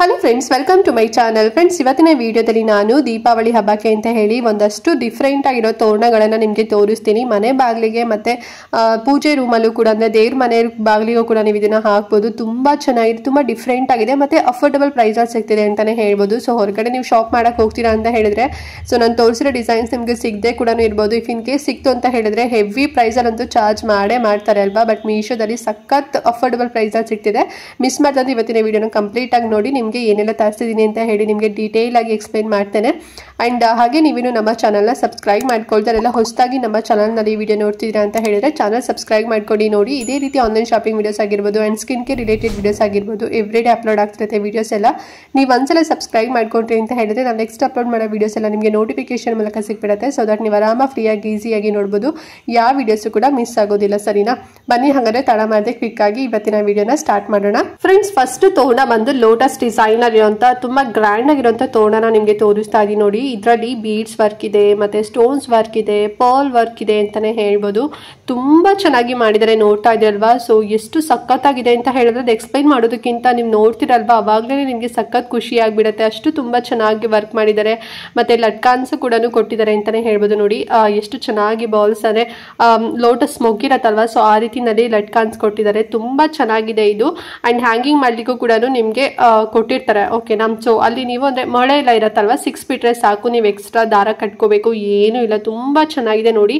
Hello friends, welcome to my channel. Friends, ಇವತ್ತಿನ ವಿಡಿಯೋದಲ್ಲಿ ನಾನು ದೀಪಾವಳಿ ಹಬ್ಬಕ್ಕೆ ಅಂತ ಹೇಳಿ ಒಂದಷ್ಟು ಡಿಫ್ರೆಂಟ್ ಆಗಿರೋ ತೋರಣಗಳನ್ನು ನಿಮಗೆ ತೋರಿಸ್ತೀನಿ. ಮನೆ ಬಾಗಿಲಿಗೆ ಮತ್ತೆ ಪೂಜೆ ರೂಮಲ್ಲೂ ಕೂಡ, ಅಂದರೆ ದೇವ್ರ ಮನೆ ಬಾಗಿಲಿಗೂ ಕೂಡ ನೀವು ಇದನ್ನ ಹಾಕ್ಬೋದು. ತುಂಬಾ ಚೆನ್ನಾಗಿದೆ, ತುಂಬಾ ಡಿಫ್ರೆಂಟ್ ಆಗಿದೆ, ಮತ್ತೆ ಅಫೋರ್ಡಬಲ್ ಪ್ರೈಸ್ ಅಲ್ಲಿ ಸಿಗ್ತಿದೆ ಅಂತಾನೆ ಹೇಳ್ಬೋದು. ಸೊ ಹೊರಗಡೆ ನೀವು ಶಾಪ್ ಮಾಡಕ್ ಹೋಗ್ತೀರಾ ಅಂತ ಹೇಳಿದ್ರೆ, ಸೊ ನಾನು ತೋರಿಸಿರೋ ಡಿಸೈನ್ಸ್ ನಿಮಗೆ ಸಿಗದೆ ಕೂಡ ಇರ್ಬೋದು. ಇಫ್ ಇನ್ ಕೇಸ್ ಸಿಕ್ತು ಅಂತ ಹೇಳಿದ್ರೆ ಹೆವಿ ಪ್ರೈಸ್ ಅಲ್ಲಂತೂ ಚಾರ್ಜ್ ಮಾಡ್ತಾರೆ ಅಲ್ವಾ. ಬಟ್ ಮೀಶೋದಲ್ಲಿ ಸಖತ್ ಅಫೋರ್ಡಬಲ್ ಪ್ರೈಸ್ ಅಲ್ಲಿ ಸಿಗ್ತಿದೆ. ಮಿಸ್ ಮಾಡ್ದಂತೆ ಇವತ್ತಿನ ವಿಡಿಯೋನ ಕಂಪ್ಲೀಟ್ ಆಗಿ ನೋಡಿ. ನಿಮಗೆ ಏನೆಲ್ಲ ತರಿಸಿದ್ದೀನಿ ಅಂತ ಹೇಳಿ ನಿಮಗೆ ಡೀಟೇಲ್ ಆಗಿ ಎಕ್ಸ್ಪ್ಲೈನ್ ಮಾಡ್ತೇನೆ. ಅಂಡ್ ಹಾಗೆ ನೀವೇನು ನಮ್ಮ ಚಾನಲ್ನ ಸಬ್ಸ್ಕ್ರೈಬ್ ಮಾಡ್ಕೊಳ್ತಾರೆಲ್ಲ ಹೊಸದಾಗಿ ನಮ್ಮ ಚಾನಲ್ನಲ್ಲಿ ವಿಡಿಯೋ ನೋಡ್ತಿದ್ದೀರಾ ಅಂತ ಹೇಳಿದ್ರೆ ಚಾನಲ್ ಸಬ್ಸ್ಕ್ರೈಬ್ ಮಾಡ್ಕೊಂಡು ನೋಡಿ. ಇದೇ ರೀತಿ ಆನ್ಲೈನ್ ಶಾಪಿಂಗ್ ವಿಡಿಯೋಸ್ ಆಗಿರ್ಬೋದು and skin care related videos ಆಗಿರ್ಬೋದು ಎವ್ರಿಡೇ ಅಪ್ಲೋಡ್ ಆಗ್ತಿರುತ್ತೆ ವಿಡಿಯೋಸ್ ಎಲ್ಲ. ನೀವು ಒಂದ್ಸಲ ಸಬ್ಸ್ಕ್ರೈಬ್ ಮಾಡ್ಕೊಂಡ್ರಿ ಅಂತ ಹೇಳಿದ್ರೆ ನಾವು ನೆಕ್ಸ್ಟ್ ಅಪ್ಲೋಡ್ ಮಾಡೋ ವಿಡಿಯೋಸ್ ಎಲ್ಲ ನಿಮಗೆ ನೋಟಿಫಿಕೇಶನ್ ಮೂಲಕ ಸಿಕ್ಬಿಡುತ್ತೆ. ಸೊ ದಟ್ ನೀವು ಆರಾಮ ಫ್ರೀಯಾಗಿ ಈಸಿಯಾಗಿ ನೋಡ್ಬೋದು. ಯಾವ ವಿಡಿಯೋಸ್ ಕೂಡ ಮಿಸ್ ಆಗೋದಿಲ್ಲ. ಸರಿನಾ? ಬನ್ನಿ ಹಾಗಾದ್ರೆ ತಡ ಮಾಡದೆ ಕ್ವಿಕ್ ಆಗಿ ಇವತ್ತಿನ ವಿಡಿಯೋನ ಸ್ಟಾರ್ಟ್ ಮಾಡೋಣ. ಫ್ರೆಂಡ್ಸ್, ಫಸ್ಟ್ ತೋರಣ ಬಂದು ಲೋಟಸ್ ಡಿಸೈನ್ ಆಗಿರುವಂತ ತುಂಬಾ ಗ್ರ್ಯಾಂಡ್ ಆಗಿರುವಂತ ತೋರಣನ ನಿಮ್ಗೆ ತೋರಿಸ್ತಾ ಇದೀನಿ ನೋಡಿ. ಇದರಲ್ಲಿ ಬೀಡ್ಸ್ ವರ್ಕ್ ಇದೆ, ಮತ್ತೆ ಸ್ಟೋನ್ಸ್ ವರ್ಕ್ ಇದೆ, ಪರ್ಲ್ ವರ್ಕ್ ಇದೆ ಅಂತಾನೆ ಹೇಳ್ಬೋದು. ತುಂಬಾ ಚೆನ್ನಾಗಿ ಮಾಡಿದ್ದಾರೆ, ನೋಡ್ತಾ ಇದ್ರಲ್ವಾ. ಸೊ ಎಷ್ಟು ಸಖತ್ತಾಗಿದೆ ಅಂತ ಹೇಳಿದ್ರೆ ಅದು ಎಕ್ಸ್ಪ್ಲೈನ್ ಮಾಡೋದಕ್ಕಿಂತ ನೀವು ನೋಡ್ತಿರಲ್ವಾ ಅವಾಗ್ಲೇ ನಿಮ್ಗೆ ಸಖತ್ ಖುಷಿ ಆಗ್ಬಿಡುತ್ತೆ. ಅಷ್ಟು ತುಂಬಾ ಚೆನ್ನಾಗಿ ವರ್ಕ್ ಮಾಡಿದ್ದಾರೆ. ಮತ್ತೆ ಲಟ್ಕಾನ್ಸ್ ಕೂಡ ಕೊಟ್ಟಿದ್ದಾರೆ ಅಂತಾನೆ ಹೇಳ್ಬೋದು ನೋಡಿ. ಎಷ್ಟು ಚೆನ್ನಾಗಿ ಬಾಲ್ಸ್ ಅಂದ್ರೆ ಲೋಟಸ್ ಮೊಗ್ಗಿರತ್ತಲ್ವಾ, ಸೊ ಆ ರೀತಿನಲ್ಲಿ ಲಟ್ಕಾನ್ಸ್ ಕೊಟ್ಟಿದ್ದಾರೆ. ತುಂಬಾ ಚೆನ್ನಾಗಿದೆ ಇದು. ಅಂಡ್ ಹ್ಯಾಂಗಿಂಗ್ ಮಾಡ್ಲಿಕ್ಕೂ ಕೂಡ ನಿಮ್ಗೆ ಕೊಟ್ಟಿರ್ತಾರೆ. ಓಕೆನಾ? ಸೊ ಅಲ್ಲಿ ನೀವು ಅಂದ್ರೆ ಮೊಳೆ ಎಲ್ಲ ಇರತ್ತಲ್ವಾ, 6 ಬಿಟ್ರೆ ಸಾಕು, ನೀವು ಎಕ್ಸ್ಟ್ರಾ ದಾರ ಕಟ್ಕೋಬೇಕು ಏನು ಇಲ್ಲ. ತುಂಬಾ ಚೆನ್ನಾಗಿದೆ ನೋಡಿ.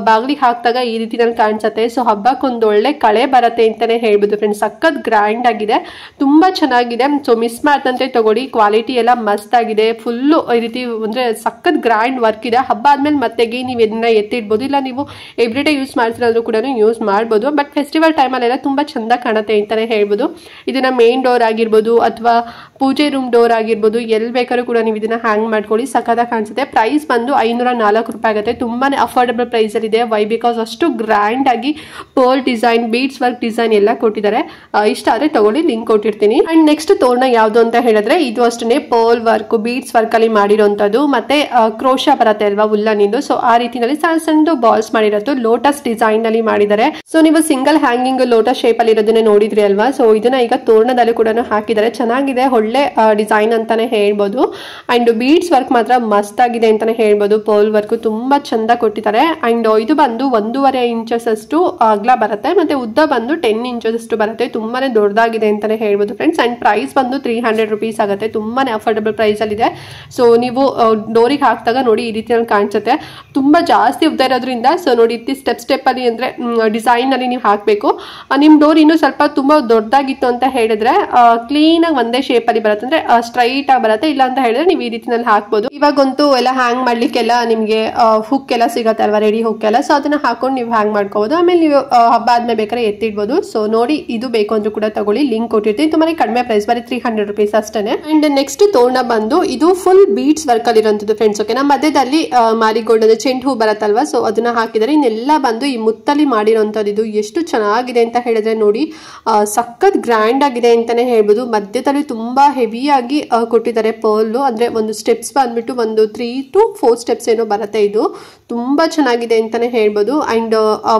ಬಾಗಿಲಿಗೆ ಹಾಕ್ದಾಗ ಈ ರೀತಿನಲ್ಲಿ ಕಾಣಿಸುತ್ತೆ. ಸೊ ಹಬ್ಬಕ್ಕೊಂದು ಒಳ್ಳೆ ಕಳೆ ಬರುತ್ತೆ ಅಂತಾನೆ ಹೇಳ್ಬೋದು ಫ್ರೆಂಡ್ಸ್. ಸಖತ್ ಗ್ರ್ಯಾಂಡ್ ಆಗಿದೆ, ತುಂಬಾ ಚೆನ್ನಾಗಿದೆ. ಸೊ ಮಿಸ್ ಮಾಡ್ದಂತೆ ತಗೊಳ್ಳಿ. ಕ್ವಾಲಿಟಿ ಎಲ್ಲ ಮಸ್ತ್ ಆಗಿದೆ. ಫುಲ್ಲು ಈ ರೀತಿ ಅಂದ್ರೆ ಸಖತ್ ಗ್ರ್ಯಾಂಡ್ ವರ್ಕ್ ಇದೆ. ಹಬ್ಬ ಆದ್ಮೇಲೆ ಮತ್ತೆಗೆ ನೀವು ಇದನ್ನ ಎತ್ತಿಡ್ಬೋದು, ಇಲ್ಲ ನೀವು ಎವ್ರಿ ಡೇ ಯೂಸ್ ಮಾಡ್ತಿರೋದು ಕೂಡ ಯೂಸ್ ಮಾಡ್ಬೋದು. ಬಟ್ ಫೆಸ್ಟಿವಲ್ ಟೈಮಲ್ಲೆಲ್ಲ ತುಂಬಾ ಚಂದ ಕಾಣುತ್ತೆ ಅಂತಾನೆ ಹೇಳ್ಬೋದು. ಇದನ್ನ ಮೇನ್ ಡೋರ್ ಆಗಿರ್ಬೋದು ಅಥವಾ ಪೂಜೆ ರೂಮ್ ಡೋರ್ ಆಗಿರ್ಬೋದು, ಎಲ್ಲಿ ಬೇಕಾದ್ರೂ ಕೂಡ ನೀವು ಇದನ್ನ ಹ್ಯಾಂಗ್ ಮಾಡ್ಕೊಳ್ಳಿ, ಸಖತ್ತಾಗಿ ಕಾಣಿಸುತ್ತೆ. ಪ್ರೈಸ್ ಬಂದು 504 ರೂಪಾಯಿ ಆಗುತ್ತೆ. ತುಂಬಾನೇ ಅಫೋರ್ಡಬಲ್ ಪ್ರೈಸ್ ಅಲ್ಲಿ ಇದೆ. ವೈ? ಬಿಕಾಸ್ ಅಷ್ಟು ಗ್ರ್ಯಾಂಡ್ ಆಗಿ pearl design, beads work design ಎಲ್ಲ ಕೊಟ್ಟಿದ್ದಾರೆ. ಇಷ್ಟ ಆದ್ರೆ ತಗೊಳ್ಳಿ, ಲಿಂಕ್ ಕೊಟ್ಟಿರ್ತೀನಿ. ಅಂಡ್ ನೆಕ್ಸ್ಟ್ ತೋರಣ ಯಾವ್ದು ಅಂತ ಹೇಳಿದ್ರೆ ಇದು ಅಷ್ಟೇ ಪರ್ಲ್ ವರ್ಕ್, ಬೀಡ್ಸ್ ವರ್ಕ್ ಅಲ್ಲಿ ಮಾಡಿರೋಂಥದ್ದು. ಮತ್ತೆ ಕ್ರೋಶ ಬರುತ್ತೆ ಅಲ್ವಾ ಉಲ್ಲನಿಂದು. ಸೊ ಆ ರೀತಿಯಲ್ಲಿ ಸಣ್ಣ ಸಣ್ಣ ಬಾಲ್ಸ್ ಮಾಡಿರೋದು ಲೋಟಸ್ ಡಿಸೈನ್ ಅಲ್ಲಿ ಮಾಡಿದ್ದಾರೆ. ಸೊ ನೀವು ಸಿಂಗಲ್ ಹ್ಯಾಂಗಿಂಗ್ ಲೋಟಸ್ ಶೇಪ್ ಅಲ್ಲಿ ಇರೋದನ್ನ ನೋಡಿದ್ರಿ ಅಲ್ವಾ. ಸೊ ಇದನ್ನ ಈಗ ತೋರಣದಲ್ಲಿ ಕೂಡ ಹಾಕಿದ್ದಾರೆ. ಚೆನ್ನಾಗಿದೆ, ಒಳ್ಳೆ ಡಿಸೈನ್ ಅಂತಾನೆ ಹೇಳ್ಬೋದು. ಅಂಡ್ ಬೀಡ್ಸ್ ವರ್ಕ್ ಮಾತ್ರ ಮಸ್ತ್ ಆಗಿದೆ ಅಂತಾನೆ ಹೇಳ್ಬೋದು. ಪರ್ಲ್ ವರ್ಕ್ ತುಂಬಾ ಚಂದ ಕೊಟ್ಟಿದ್ದಾರೆ. ಅಂಡ್ ಇದು ಬಂದು 1.5 ಇಂಚಸ್ ಅಷ್ಟು ಅಗಲ ಬರುತ್ತೆ, ಮತ್ತೆ ಉದ್ದ ಬಂದು 10 ಇಂಚಸ್ ಅಷ್ಟು ಬರುತ್ತೆ. ತುಂಬಾನೇ ದೊಡ್ಡದಾಗಿದೆ ಅಂತಾನೆ ಹೇಳ್ಬೋದು ಫ್ರೆಂಡ್ಸ್. ಅಂಡ್ ಪ್ರೈಸ್ ಬಂದು 300 ರುಪೀಸ್ ಆಗುತ್ತೆ. ತುಂಬಾನೇ ಅಫೋರ್ಡಬಲ್ ಪ್ರೈಸ್ ಅಲ್ಲಿ ಇದೆ. ಸೊ ನೀವು ಡೋರಿಗೆ ಹಾಕಿದಾಗ ನೋಡಿ ಈ ರೀತಿಯಲ್ಲಿ ಕಾಣಿಸುತ್ತೆ. ತುಂಬಾ ಜಾಸ್ತಿ ಉದ್ದ ಇರೋದ್ರಿಂದ ಸೊ ನೋಡಿ ಸ್ಟೆಪ್ ಅಲ್ಲಿ ಅಂದ್ರೆ ಡಿಸೈನ್ ಅಲ್ಲಿ ನೀವು ಹಾಕ್ಬೇಕು. ನಿಮ್ ಡೋರ್ ಇನ್ನು ಸ್ವಲ್ಪ ತುಂಬಾ ದೊಡ್ಡದಾಗಿತ್ತು ಅಂತ ಹೇಳಿದ್ರೆ ಕ್ಲೀನ್ ಆಗಿ ಒಂದೇ ಶೇಪ್ ಅಲ್ಲಿ ಬರುತ್ತೆ, ಅಂದ್ರೆ ಸ್ಟ್ರೈಟ್ ಆಗಿ ಬರುತ್ತೆ. ಇಲ್ಲ ಅಂತ ಹೇಳಿದ್ರೆ ನೀವು ಈ ರೀತಿನಲ್ಲಿ ಹಾಕ್ಬೋದು. ಇವಾಗಂತೂ ಎಲ್ಲ ಹ್ಯಾಂಗ್ ಮಾಡ್ಲಿಕ್ಕೆಲ್ಲ ನಿಮ್ಗೆ ಹುಕ್ ಎಲ್ಲ ಸಿಗತ್ತೆ ಅಲ್ವಾ, ರೆಡಿ ಹುಕ್ ಎಲ್ಲ. ಸೊ ಅದನ್ನ ಹಾಕೊಂಡು ನೀವು ಹ್ಯಾಂಗ್ ಮಾಡ್ಕೋಬಹುದು. ಆಮೇಲೆ ನೀವು ಹಬ್ಬ ಆದ್ಮೇಲೆ ಬೇಕಾದ್ರೆ ಎತ್ತಿಡ್ಬೋದು. ಸೊ ನೋಡಿ, ಇದು ಬೇಕು ಅಂದ್ರೂ ಕೂಡ ತಗೊಳ್ಳಿ, ಲಿಂಕ್ ಕೊಟ್ಟಿರ್ತೀನಿ. ತುಂಬಾನೇ ಕಡಿಮೆ ಪ್ರೈಸ್, ಬರೀ 300 ರುಪೀಸ್ ಅಷ್ಟೇ. ಅಂಡ್ ನೆಕ್ಸ್ಟ್ ತೋರಣ ಬಂದು ಇದು ಫುಲ್ ಬೀಡ್ಸ್ ವರ್ಕ್ ಅಲ್ಲಿ ಇರುವಂತದ್ದು ಫ್ರೆಂಡ್ಸ್. ಓಕೆ, ನಮ್ಮ ಮಧ್ಯದಲ್ಲಿ ಮಾರಿಗೋಲ್ಡ್ ಅಂದ್ರೆ ಚೆಂಡು ಹೂ ಬರತ್ತಲ್ವಾ, ಸೊ ಅದನ್ನ ಹಾಕಿದರೆ. ಇನ್ನೆಲ್ಲ ಬಂದು ಈ ಮುತ್ತಲ್ಲಿ ಮಾಡಿರೋಂಥದ್ದು. ಇದು ಎಷ್ಟು ಚೆನ್ನಾಗಿದೆ ಅಂತ ಹೇಳಿದ್ರೆ ನೋಡಿ, ಸಖತ್ ಗ್ರ್ಯಾಂಡ್ ಆಗಿದೆ ಅಂತಾನೆ ಹೇಳ್ಬೋದು. ಮಧ್ಯದಲ್ಲಿ ತುಂಬಾ ಹೆವಿಯಾಗಿ ಕೊಟ್ಟಿದ್ದಾರೆ ಪರ್ಲ್. ಅಂದ್ರೆ ಒಂದು ಸ್ಟೆಪ್ಸ್ ಬಂದ್ಬಿಟ್ಟು ಒಂದು 3 to 4 ಸ್ಟೆಪ್ಸ್ ಏನೋ ಬರುತ್ತೆ. ಇದು ತುಂಬಾ ಚೆನ್ನಾಗಿದೆ ಅಂತಾನೆ ಹೇಳ್ಬೋದು. ಅಂಡ್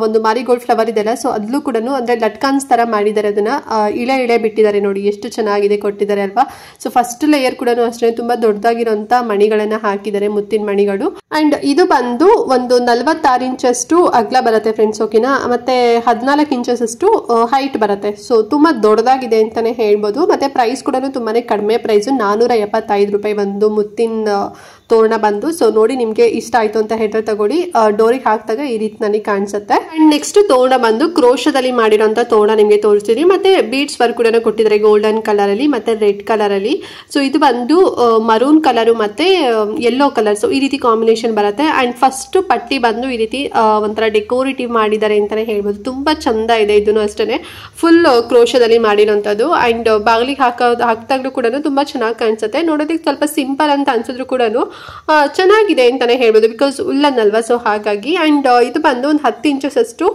ಒಂದು ಮಾರಿಗೋಲ್ಡ್ ಫ್ಲವರ್ ಇದೆಲ್ಲ, ಸೊ ಅದ್ಲೂ ಕೂಡ ಅಂದ್ರೆ ಲಟ್ಕಾನ್ಸ್ ತರ ಮಾಡಿದ್ದಾರೆ. ಅದನ್ನ ಇಳೆ ಬಿಟ್ಟಿದ್ದಾರೆ ನೋಡಿ, ಎಷ್ಟು ಚೆನ್ನಾಗಿದೆ ಕೊಟ್ಟಿದ್ದಾರೆ ಅಲ್ವಾ. ಸೊ ಫಸ್ಟ್ ಲೇಯರ್ ಕೂಡ ಅಷ್ಟೇ ತುಂಬಾ ದೊಡ್ಡದಾಗಿರುವಂತ ಮಣಿಗಳನ್ನ ಹಾಕಿದ್ದಾರೆ, ಮುತ್ತಿನ ಮಣಿಗಳು. ಅಂಡ್ ಇದು ಬಂದು ಒಂದು 46 ಇಂಚಷ್ಟು ಅಗಲ ಬರುತ್ತೆ ಫ್ರೆಂಡ್ಸ್. ಓಕೆನಾ? ಮತ್ತೆ 14 ಇಂಚಸ್ ಅಷ್ಟು ಹೈಟ್ ಬರುತ್ತೆ. ಸೊ ತುಂಬಾ ದೊಡ್ಡದಾಗಿದೆ ಅಂತಾನೆ ಹೇಳ್ಬೋದು. ಮತ್ತೆ ಪ್ರೈಸ್ ಕೂಡ ತುಂಬಾನೇ ಕಡಿಮೆ ಪ್ರೈಸ್, 475 ರೂಪಾಯಿ ಒಂದು ಮುತ್ತಿನ ತೋರಣ ಬಂದು. ಸೊ ನೋಡಿ, ನಿಮ್ಗೆ ಇಷ್ಟ ಆಯ್ತು ಅಂತ ಹೇಳಿದ್ರೆ ತಗೊಳ್ಳಿ. ಡೋರಿಗೆ ಹಾಕಿದಾಗ ಈ ರೀತಿನಲ್ಲಿ ಕಾಣಿಸುತ್ತೆ. ಅಂಡ್ ನೆಕ್ಸ್ಟ್ ತೋರಣ ಬಂದು ಕ್ರೋಶದಲ್ಲಿ ಮಾಡಿರೋಂತ ತೋರಣ ನಿಮ್ಗೆ ತೋರಿಸ್ತೀನಿ. ಮತ್ತೆ ಬೀಡ್ಸ್ ವರ್ಕ್ ಕೂಡ ಕೊಟ್ಟಿದ್ದಾರೆ ಗೋಲ್ಡನ್ ಕಲರ್ ಅಲ್ಲಿ ಮತ್ತೆ ರೆಡ್ ಕಲರ್ ಅಲ್ಲಿ. ಸೊ ಇದು ಬಂದು ಮರೂನ್ ಕಲರ್ ಮತ್ತೆ ಯೆಲ್ಲೋ ಕಲರ್, ಸೊ ಈ ರೀತಿ ಕಾಂಬಿನೇಷನ್ ಬರುತ್ತೆ. ಅಂಡ್ ಫಸ್ಟ್ ಪಟ್ಟಿ ಬಂದು ಈ ರೀತಿ ಒಂಥರ ಡೆಕೋರೇಟಿವ್ ಮಾಡಿದ್ದಾರೆ ಅಂತಾನೆ ಹೇಳ್ಬೋದು. ತುಂಬಾ ಚಂದ ಇದೆ. ಇದನ್ನು ಅಷ್ಟೇ ಫುಲ್ ಕ್ರೋಶದಲ್ಲಿ ಮಾಡಿರೋಂಥದ್ದು. ಅಂಡ್ ಬಾಗಿಲಿಗೆ ಹಾಕಿದಾಗ್ಲೂ ಕೂಡ ತುಂಬಾ ಚೆನ್ನಾಗಿ ಕಾಣಿಸುತ್ತೆ. ನೋಡೋದಕ್ಕೆ ಸ್ವಲ್ಪ ಸಿಂಪಲ್ ಅಂತ ಅನ್ಸಿದ್ರು ಕೂಡ ಚೆನ್ನಾಗಿದೆ ಅಂತಾನೆ ಹೇಳ್ಬೋದು, ಬಿಕಾಸ್ ಉಲ್ಲನ್ ಅಲ್ವಾ. ಸೊ ಹಾಗಾಗಿ. ಅಂಡ್ ಇದು ಬಂದು ಒಂದು 10 ಇಂಚಸ್ ಅಷ್ಟು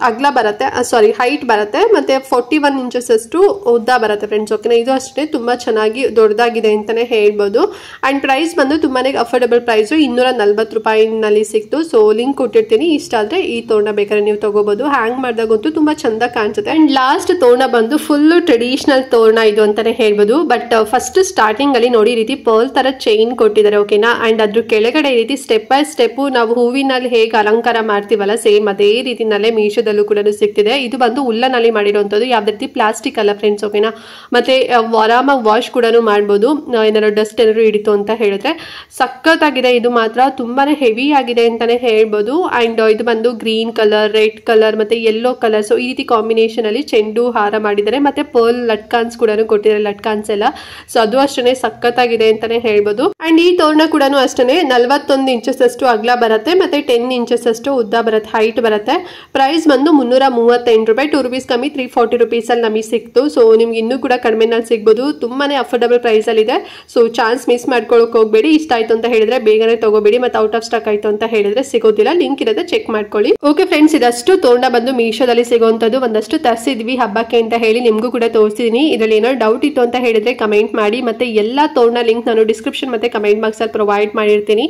ಅಗಲ ಬರುತ್ತೆ, ಸಾರಿ ಹೈಟ್ ಬರುತ್ತೆ. ಮತ್ತೆ 41 ಇಂಚಸ್ ಅಷ್ಟು ಉದ್ದ ಬರುತ್ತೆ ಫ್ರೆಂಡ್ಸ್. ಓಕೆನಾ? ಇದು ಅಷ್ಟೇ ತುಂಬಾ ಚೆನ್ನಾಗಿ ದೊಡ್ಡದಾಗಿದೆ ಅಂತಾನೆ ಹೇಳ್ಬೋದು. ಅಂಡ್ ಪ್ರೈಸ್ ಬಂದು ತುಂಬಾನೇ ಅಫೋರ್ಡಬಲ್ ಪ್ರೈಸ್, 240 ರೂಪಾಯಿನಲ್ಲಿ ಸಿಕ್ತು. ಸೊ ಲಿಂಕ್ ಕೊಟ್ಟಿರ್ತೀನಿ. ಇಷ್ಟ ಆದ್ರೆ ಈ ತೋರಣ ಬೇಕಾದ್ರೆ ನೀವು ತಗೋಬಹುದು. ಹ್ಯಾಂಗ್ ಮಾಡಿದಾಗಂತೂ ತುಂಬಾ ಚಂದ ಕಾಣಿಸುತ್ತೆ. ಅಂಡ್ ಲಾಸ್ಟ್ ತೋರಣ ಬಂದು ಫುಲ್ ಟ್ರೆಡಿಷನಲ್ ತೋರಣ ಇದು ಅಂತಾನೆ ಹೇಳ್ಬೋದು. ಹೇಳ್ಬೋದು. ಬಟ್ ಫಸ್ಟ್ ಸ್ಟಾರ್ಟಿಂಗ್ ಅಲ್ಲಿ ನೋಡಿ ಈ ರೀತಿ ಪರ್ಲ್ ತರ ಚೈನ್ ಕೊಟ್ಟಿದ್ದಾರೆ, ಓಕೆನಾ. ಅಂಡ್ ಅದ್ರ ಕೆಳಗಡೆ ಈ ರೀತಿ ಸ್ಟೆಪ್ ಬೈ ಸ್ಟೆಪ್ ನಾವು ಹೂವಿನಲ್ಲಿ ಹೇಗೆ ಅಲಂಕಾರ ಮಾಡ್ತೀವಲ್ಲ ಸೇಮ್ ಅದೇ ರೀತಿನಲ್ಲೇ ಮೀಶೋದಲ್ಲೂ ಕೂಡ ಸಿಗ್ತಿದೆ. ಇದು ಬಂದು ಉಲ್ಲನಲ್ಲಿ ಮಾಡಿರುವಂತದ್ದು, ಯಾವ್ದು ರೀತಿ ಪ್ಲಾಸ್ಟಿಕ್ ಅಲ್ಲ ಫ್ರೆಂಡ್ಸ್, ಓಕೆನಾ. ಮತ್ತೆ ಆರಾಮಾಗಿ ವಾಶ್ ಕೂಡ ಮಾಡ್ಬೋದು, ಏನಾದ್ರು ಡಸ್ಟ್ ಏನಾದ್ರು ಹಿಡಿತು ಅಂತ ಹೇಳಿದ್ರೆ. ಸಖತ್ತಾಗಿದೆ, ಇದು ಮಾತ್ರ ತುಂಬಾನೇ ಹೆವಿ ಆಗಿದೆ ಅಂತಾನೆ ಹೇಳ್ಬೋದು. ಅಂಡ್ ಇದು ಬಂದು ಗ್ರೀನ್ ಕಲರ್, ರೆಡ್ ಕಲರ್ ಮತ್ತೆ ಯೆಲ್ಲೋ ಕಲರ್, ಸೊ ಈ ರೀತಿ ಕಾಂಬಿನೇಷನ್ ಅಲ್ಲಿ ಚೆಂಡು ಹಾರ ಮಾಡಿದ್ದಾರೆ. ಮತ್ತೆ ಪರ್ಲ್ ಲಟ್ಕಾನ್ಸ್ ಕೂಡ ಕೊಟ್ಟಿದ್ದಾರೆ, ಲಟ್ಕಾನ್ಸ್ ಎಲ್ಲ. ಸೊ ಅದು ಅಷ್ಟೇ ಸಖತ್ತಾಗಿದೆ ಅಂತಾನೆ ಹೇಳ್ಬೋದು. ಅಂಡ್ ಈ ತೋರಣ ಕೂಡ ಅಷ್ಟೇ 41 ಇಂಚಸ್ ಅಷ್ಟು ಅಗಲ ಬರುತ್ತೆ, ಮತ್ತೆ 10 ಇಂಚಸ್ ಅಷ್ಟು ಉದ್ದ ಬರುತ್ತೆ, ಹೈಟ್ ಬರುತ್ತೆ. ಪ್ರೈಸ್ ಬಂದು 338 ರೂಪಾಯಿ, 2 ರೂಪೀಸ್ ಕಮ್ಮಿ 340 ರುಪೀಸ್ ಅಲ್ಲಿ ನಮಗೆ ಸಿಕ್ತು. ಸೊ ನಿಮ್ಗೆ ಇನ್ನೂ ಕೂಡ ಕಡಿಮೆನಲ್ಲಿ ಸಿಗ್ಬೋದು, ತುಂಬಾನೇ ಅಫೋರ್ಡಬಲ್ ಪ್ರೈಸ್ ಅಲ್ಲಿ ಇದೆ. ಸೊ ಚಾನ್ಸ್ ಮಿಸ್ ಮಾಡ್ಕೊಳ್ಳೋಕೆ ಹೋಗಬೇಡಿ. ಇಷ್ಟ ಆಯ್ತು ಅಂತ ಹೇಳಿದ್ರೆ ಬೇಗನೆ ತಗೋಬೇಡಿ, ಮತ್ತೆ ಔಟ್ ಆಫ್ ಸ್ಟಾಕ್ ಆಯ್ತು ಅಂತ ಹೇಳಿದ್ರೆ ಸಿಗೋದಿಲ್ಲ. ಲಿಂಕ್ ಇರುತ್ತೆ, ಚೆಕ್ ಮಾಡ್ಕೊಳ್ಳಿ. ಓಕೆ ಫ್ರೆಂಡ್ಸ್, ಇದಷ್ಟು ತೋರಣ ಬಂದು ಮೀಶೋದಲ್ಲಿ ಸಿಗುವಂತದ್ದು. ಒಂದಷ್ಟು ತರಿಸಿದ್ವಿ ಹಬ್ಬಕ್ಕೆ ಅಂತ ಹೇಳಿ ನಿಮ್ಗೂ ಕೂಡ ತೋರಿಸಿದೀನಿ. ಇದರಲ್ಲಿ ಏನೋ ಡೌಟ್ ಇತ್ತು ಅಂತ ಹೇಳಿದ್ರೆ ಕಮೆಂಟ್ ಮಾಡಿ, ಮತ್ತೆ ಎಲ್ಲಾ ತೋರಣ ಲಿಂಕ್ ನಾನು ಡಿಸ್ಕ್ರಿಪ್ಷನ್ ಮತ್ತೆ ಕಮೆಂಟ್ ಬಾಕ್ಸ್ ಅಲ್ಲಿ ಪ್ರೊವೈಡ್ ಮಾಡಿರ್ತೀನಿ,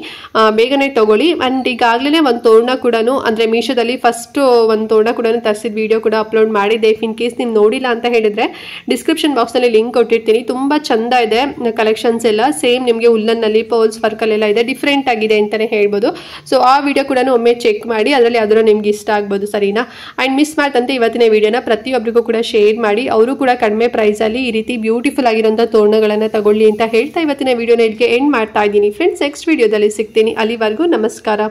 ಬೇಗನೆ ತಗೊಳ್ಳಿ. ಅಂಡ್ ಈಗಾಗಲೇ ಒಂದು ತೋರಣ ಕೂಡ ಅಂದ್ರೆ ಮೀಶೋದಲ್ಲಿ ಫಸ್ಟ್ ಒಂದು ತೋರಣ ಕೂಡ ತರಿಸಿದ ವಿಡಿಯೋ ಕೂಡ ಅಪ್ಲೋಡ್ ಮಾಡಿದೆ. ಇನ್ ಕೇಸ್ ನೀವು ನೋಡಿಲ್ಲ ಅಂತ ಹೇಳಿದ್ರೆ ಡಿಸ್ಕ್ರಿಪ್ಷನ್ ಬಾಕ್ಸ್ ನಲ್ಲಿ ಲಿಂಕ್ ಕೊಟ್ಟಿರ್ತೀನಿ. ತುಂಬಾ ಚಂದ ಇದೆ ಕಲೆಕ್ಷನ್ಸ್ ಎಲ್ಲ, ಸೇಮ್ ನಿಮಗೆ ಉಲ್ಲನ್ ನಲ್ಲಿ ಪರ್ಲ್ಸ್ ವರ್ಕ್ ಅಲ್ಲೆಲ್ಲ ಇದೆ, ಡಿಫ್ರೆಂಟ್ ಆಗಿದೆ ಅಂತಾನೆ ಹೇಳ್ಬೋದು. ಸೊ ಆ ವಿಡಿಯೋ ಕೂಡ ಒಮ್ಮೆ ಚೆಕ್ ಮಾಡಿ, ಅದರಲ್ಲಿ ಯಾವ್ದಾದ್ರು ನಿಮ್ಗೆ ಇಷ್ಟ ಆಗ್ಬೋದು, ಸರಿನಾ. ಅಂಡ್ ಮಿಸ್ ಮಾಡ್ತಂತೆ ಇವತ್ತಿನ ವಿಡಿಯೋನ ಪ್ರತಿಯೊಬ್ಬರಿಗೂ ಕೂಡ ಶೇರ್ ಮಾಡಿ, ಅವರು ಕೂಡ ಕಡಿಮೆ ಪ್ರೈಸ್ ಅಲ್ಲಿ ಈ ರೀತಿ ಬ್ಯೂಟಿಫುಲ್ ಆಗಿರುವಂತಹ ತೋರಣಗಳನ್ನ ತಗೊಳ್ಳಿ ಅಂತ ಹೇಳ್ತಾ ಇವತ್ತಿನ ವಿಡಿಯೋನ ಇಲ್ಲಿಗೆ ಎಂಡ್ ಮಾಡ್ತಾ ಇದ್ದೀನಿ ಫ್ರೆಂಡ್ಸ್. ನೆಕ್ಸ್ಟ್ ವಿಡಿಯೋದಲ್ಲಿ ಸಿಗ್ತೀನಿ, ಅಲ್ಲಿವರೆಗೂ ನಮಸ್ಕಾರ.